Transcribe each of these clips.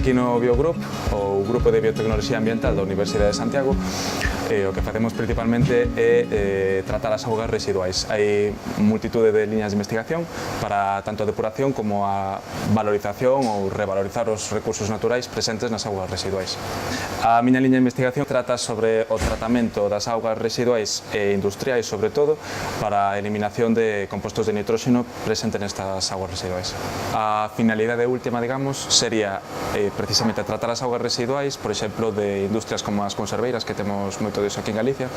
Aquí no Biogroup, o Grupo de Biotecnoloxía Ambiental da Universidade de Santiago, o que facemos principalmente é tratar as augas residuais. Hai multitude de liñas de investigación para tanto a depuración como a valorización ou revalorizar os recursos naturais presentes nas augas residuais. A miña liña de investigación trata sobre o tratamento das augas residuais e industriais, sobre todo, para a eliminación de compostos de nitróxeno presentes nestas augas residuais. A finalidade última, digamos, sería precisamente tratar as augas residuais, por exemplo, de industrias como as conserveiras, que temos moito disso aquí en Galicia,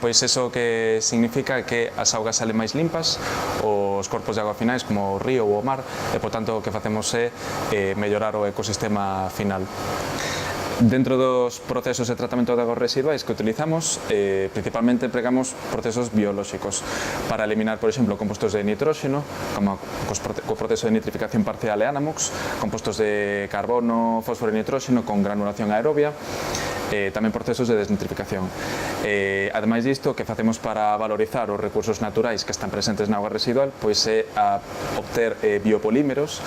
pois eso que significa que as augas salen máis limpas, os corpos de agua finais como o río ou o mar, e, por tanto, o que facemos é mellorar o ecosistema final. Dentro dos procesos de tratamento de augas residuais que utilizamos, principalmente empregamos procesos biolóxicos para eliminar, por exemplo, compostos de nitróxeno, como co proceso de nitrificación parcial e Anamox, compostos de carbono, fósforo e nitróxeno con granulación aerobia, tamén procesos de desnitrificación. Ademais disto, o que facemos para valorizar os recursos naturais que están presentes na auga residual, pois é a obter biopolímeros,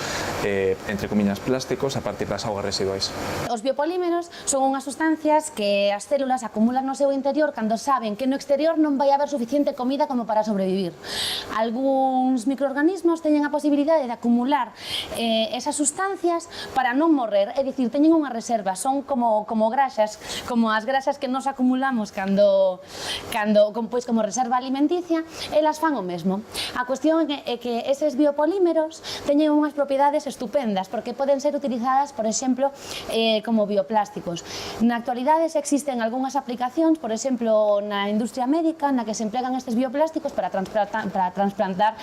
entre comiñas plásticos, a partir das augas residuais. Os biopolímeros son unhas sustancias que as células acumulan no seu interior cando saben que no exterior non vai haber suficiente comida como para sobrevivir. Algúns microorganismos teñen a posibilidade de acumular esas sustancias para non morrer, é dicir, teñen unha reserva, son como graxas, como as grasas que nos acumulamos como reserva alimenticia, elas fan o mesmo. A cuestión é que eses biopolímeros teñen unhas propiedades estupendas porque poden ser utilizadas, por exemplo, como bioplásticos. Na actualidade existen algunhas aplicacións, por exemplo, na industria médica, na que se emplegan estes bioplásticos para transplantar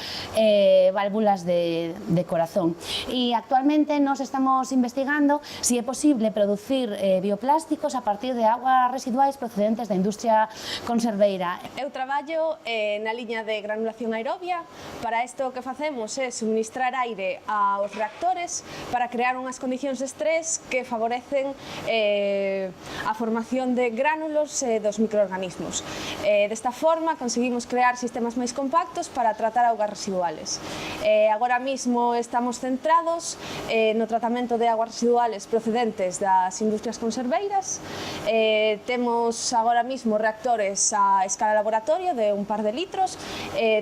válvulas de corazón. E actualmente nos estamos investigando se é posible producir bioplásticos a partir de augas residuais procedentes da industria conserveira. Eu traballo na liña de granulación aerobia. Para isto o que facemos é suministrar aire aos reactores para crear unhas condicións de estrés que favorecen a formación de gránulos dos microorganismos. Desta forma conseguimos crear sistemas máis compactos para tratar augas residuales. Agora mesmo estamos centrados no tratamento de augas residuales procedentes das industrias conserveiras. Temos agora mesmo reactores a escala laboratorio de un par de litros,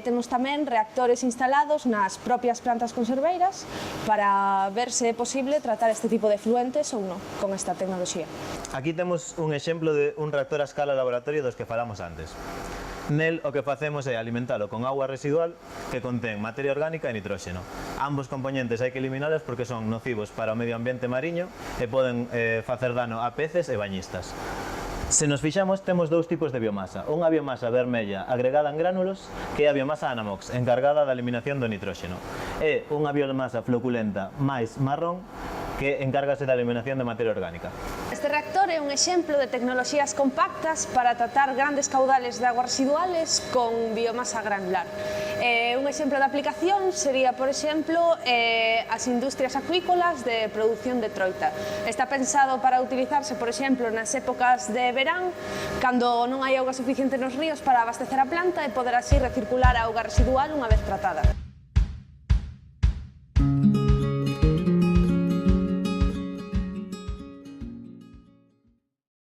temos tamén reactores instalados nas propias plantas conserveiras para ver se é posible tratar este tipo de fluentes ou non con esta tecnoloxía. Aquí temos un exemplo de un reactor a escala laboratorio dos que falamos antes. Nel o que facemos é alimentalo con auga residual que contén materia orgánica e nitróxeno. Ambos componentes hai que eliminalos porque son nocivos para o medio ambiente mariño e poden facer dano a peces e bañistas. Se nos fixamos, temos dous tipos de biomasa. Unha biomasa vermella agregada en gránulos, que é a biomasa Anamox, encargada da eliminación do nitróxeno. E unha biomasa floculenta máis marrón, que encárgase da eliminación de materia orgánica. Este reactor é un exemplo de tecnoloxías compactas para tratar grandes caudales de aguas residuales con biomasa granular. Un exemplo de aplicación sería, por exemplo, as industrias acuícolas de produción de troita. Está pensado para utilizarse, por exemplo, nas épocas de verán, cando non hai auga suficiente nos ríos para abastecer a planta e poder así recircular a auga residual unha vez tratada.